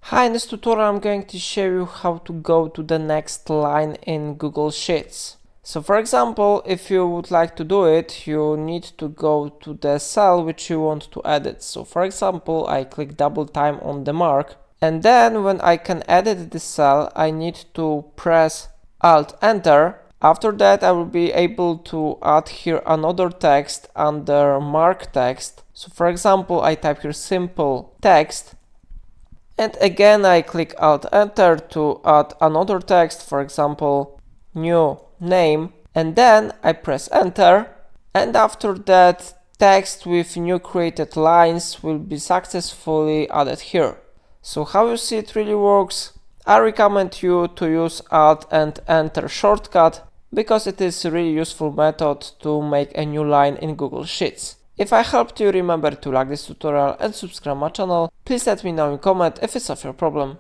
Hi, in this tutorial I'm going to show you how to go to the next line in Google Sheets. So for example, if you would like to do it, you need to go to the cell which you want to edit. So for example, I click double time on the mark, and then when I can edit the cell, I need to press Alt Enter. After that, I will be able to add here another text under mark text. So for example, I type here simple text. And again, I click Alt Enter to add another text, for example, new name, and then I press Enter. And after that, text with new created lines will be successfully added here. So how you see it really works? I recommend you to use Alt and Enter shortcut because it is a really useful method to make a new line in Google Sheets. If I helped you, remember to like this tutorial and subscribe my channel. Please let me know in comment if it's of your problem.